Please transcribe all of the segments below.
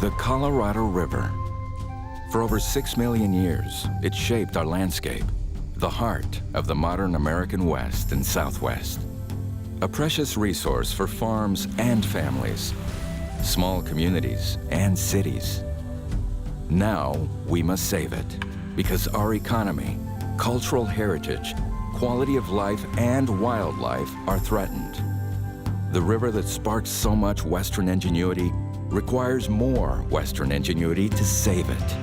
The Colorado River. For over 6 million years, it shaped our landscape, the heart of the modern American West and Southwest. A precious resource for farms and families, small communities and cities. Now we must save it, because our economy, cultural heritage, quality of life, and wildlife are threatened. The river that sparks so much Western ingenuity requires more Western ingenuity to save it.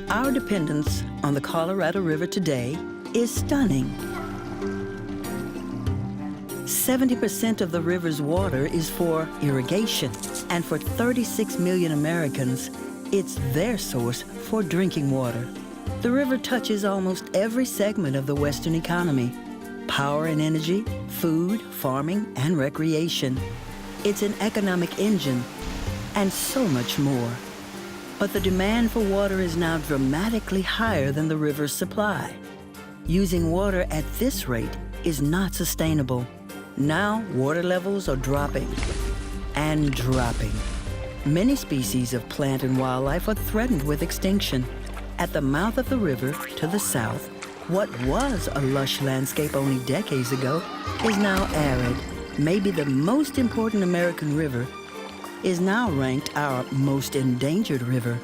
Our dependence on the Colorado River today is stunning. 70% of the river's water is for irrigation, and for 36 million Americans, it's their source for drinking water. The river touches almost every segment of the Western economy: power and energy, food, farming, and recreation. It's an economic engine, and so much more. But the demand for water is now dramatically higher than the river's supply. Using water at this rate is not sustainable. Now, water levels are dropping and dropping. Many species of plant and wildlife are threatened with extinction. At the mouth of the river, to the south, what was a lush landscape only decades ago is now arid. Maybe the most important American river is now ranked our most endangered river.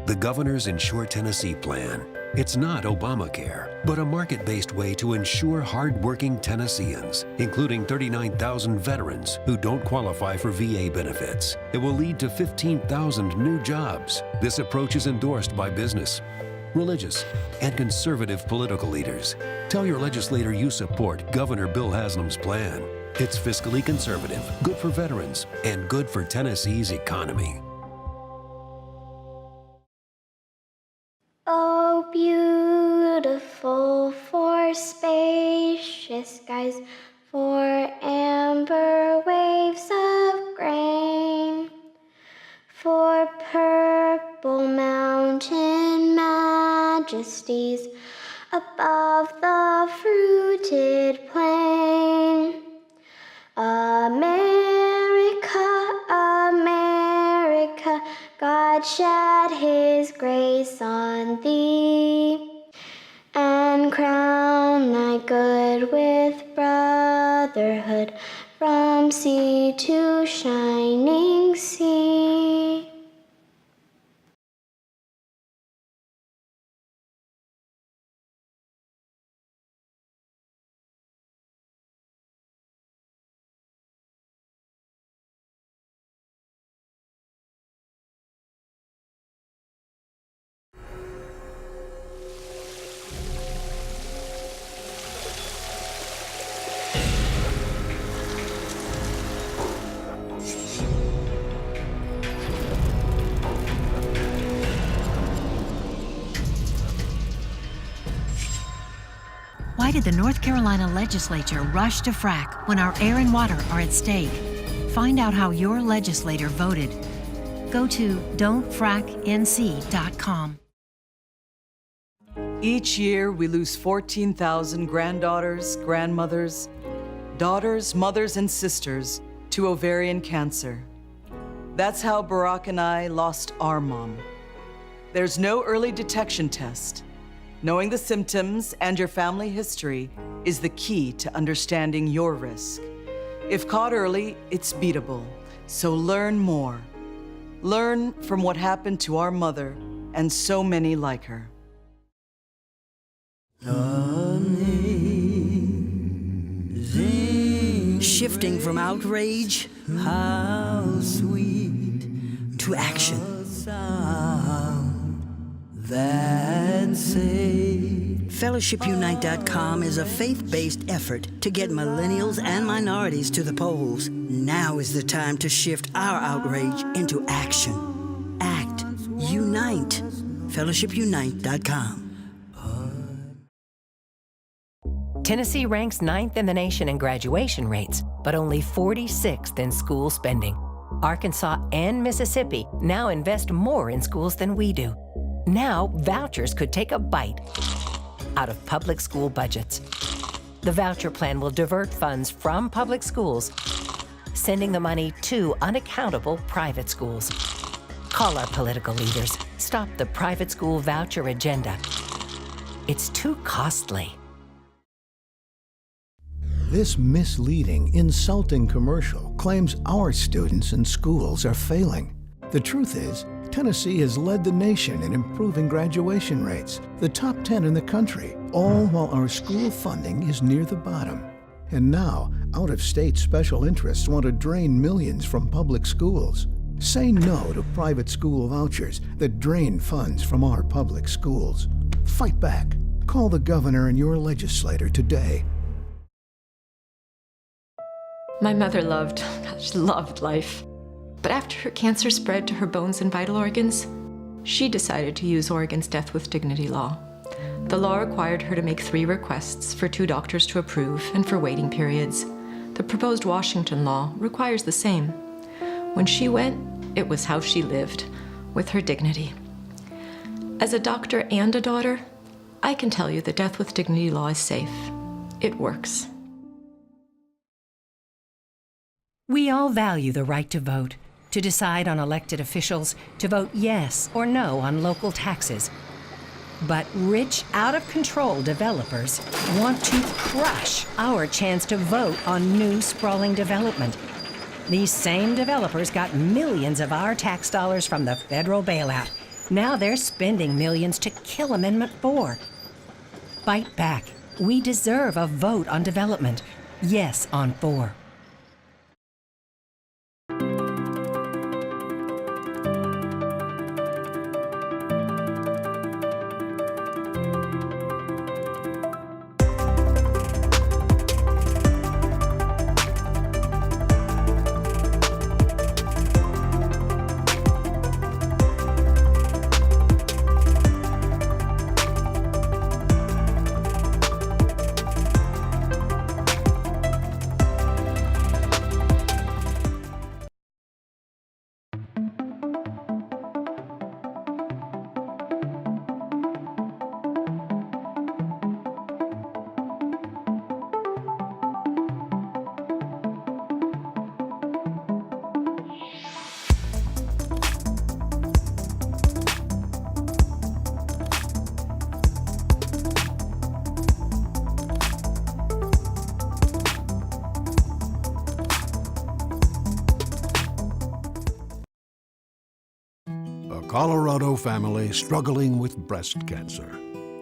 The Governor's Insure Tennessee plan. It's not Obamacare, but a market-based way to insure hard-working Tennesseans, including 39,000 veterans who don't qualify for VA benefits. It will lead to 15,000 new jobs. This approach is endorsed by business, religious, and conservative political leaders. Tell your legislator you support Governor Bill Haslam's plan. It's fiscally conservative, good for veterans, and good for Tennessee's economy. Oh, beautiful for spacious skies, for amber waves of grain, for purple mountain majesties above the fruited plain. America, America, God shed his grace on thee, and crown thy good with brotherhood from sea to shining sea. Why did the North Carolina legislature rush to frack when our air and water are at stake? Find out how your legislator voted. Go to don'tfracknc.com. Each year, we lose 14,000 granddaughters, grandmothers, daughters, mothers, and sisters to ovarian cancer. That's how Barack and I lost our mom. There's no early detection test. Knowing the symptoms and your family history is the key to understanding your risk. If caught early, it's beatable. So learn more. Learn from what happened to our mother and so many like her. Shifting from outrage, how sweet, to action. FellowshipUnite.com is a faith-based effort to get millennials and minorities to the polls. Now is the time to shift our outrage into action. Act. Unite. FellowshipUnite.com. Tennessee ranks 9th in the nation in graduation rates, but only 46th in school spending. Arkansas and Mississippi now invest more in schools than we do. Now, vouchers could take a bite out of public school budgets. The voucher plan will divert funds from public schools, sending the money to unaccountable private schools. Call our political leaders. Stop the private school voucher agenda. It's too costly. This misleading, insulting commercial claims our students and schools are failing. The truth is, Tennessee has led the nation in improving graduation rates, the top 10 in the country, all while our school funding is near the bottom. And now, out-of-state special interests want to drain millions from public schools. Say no to private school vouchers that drain funds from our public schools. Fight back. Call the governor and your legislator today. My mother loved life. But after her cancer spread to her bones and vital organs, she decided to use Oregon's Death with Dignity law. The law required her to make 3 requests for 2 doctors to approve and for waiting periods. The proposed Washington law requires the same. When she went, it was how she lived, with her dignity. As a doctor and a daughter, I can tell you the Death with Dignity law is safe. It works. We all value the right to vote, to decide on elected officials, to vote yes or no on local taxes. But rich, out-of-control developers want to crush our chance to vote on new, sprawling development. These same developers got millions of our tax dollars from the federal bailout. Now they're spending millions to kill Amendment 4. Fight back. We deserve a vote on development. Yes on 4. Colorado family struggling with breast cancer.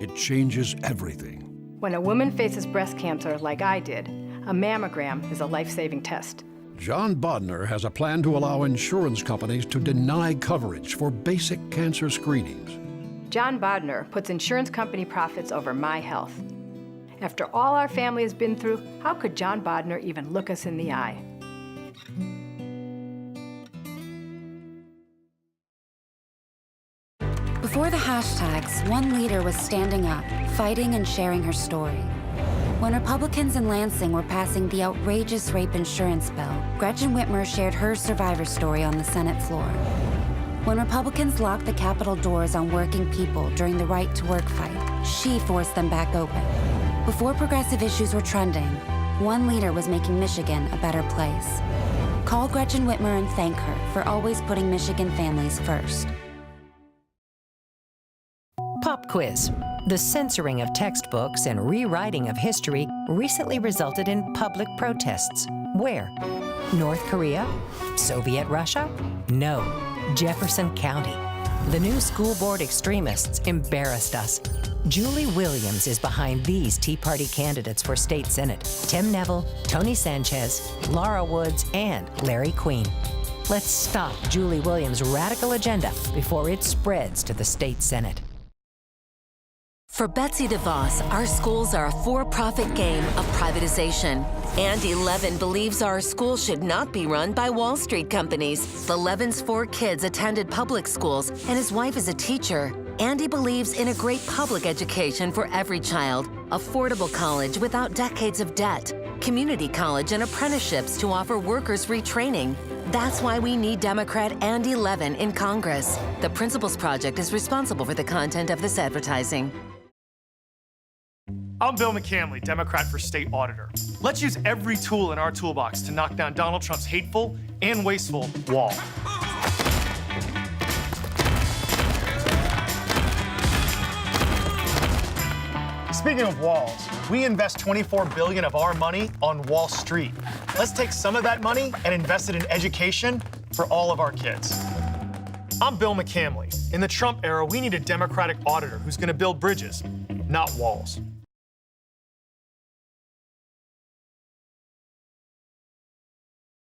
It changes everything. When a woman faces breast cancer like I did, a mammogram is a life-saving test. John Bodner has a plan to allow insurance companies to deny coverage for basic cancer screenings. John Bodner puts insurance company profits over my health. After all our family has been through, how could John Bodner even look us in the eye? Before the hashtags, one leader was standing up, fighting and sharing her story. When Republicans in Lansing were passing the outrageous rape insurance bill, Gretchen Whitmer shared her survivor story on the Senate floor. When Republicans locked the Capitol doors on working people during the right to work fight, she forced them back open. Before progressive issues were trending, one leader was making Michigan a better place. Call Gretchen Whitmer and thank her for always putting Michigan families first. Pop quiz. The censoring of textbooks and rewriting of history recently resulted in public protests. Where? North Korea? Soviet Russia? No, Jefferson County. The new school board extremists embarrassed us. Julie Williams is behind these Tea Party candidates for state senate: Tim Neville, Tony Sanchez, Laura Woods, and Larry Queen. Let's stop Julie Williams' radical agenda before it spreads to the state senate. For Betsy DeVos, our schools are a for-profit game of privatization. Andy Levin believes our schools should not be run by Wall Street companies. The Levin's 4 kids attended public schools, and his wife is a teacher. Andy believes in a great public education for every child, affordable college without decades of debt, community college and apprenticeships to offer workers retraining, That's why we need Democrat and 11 in Congress. The Principles Project is responsible for the content of this advertising. I'm Bill McCamley, Democrat for State Auditor. Let's use every tool in our toolbox to knock down Donald Trump's hateful and wasteful wall. Speaking of walls, we invest $24 billion of our money on Wall Street. Let's take some of that money and invest it in education for all of our kids. I'm Bill McCamley. In the Trump era, we need a Democratic auditor who's going to build bridges, not walls.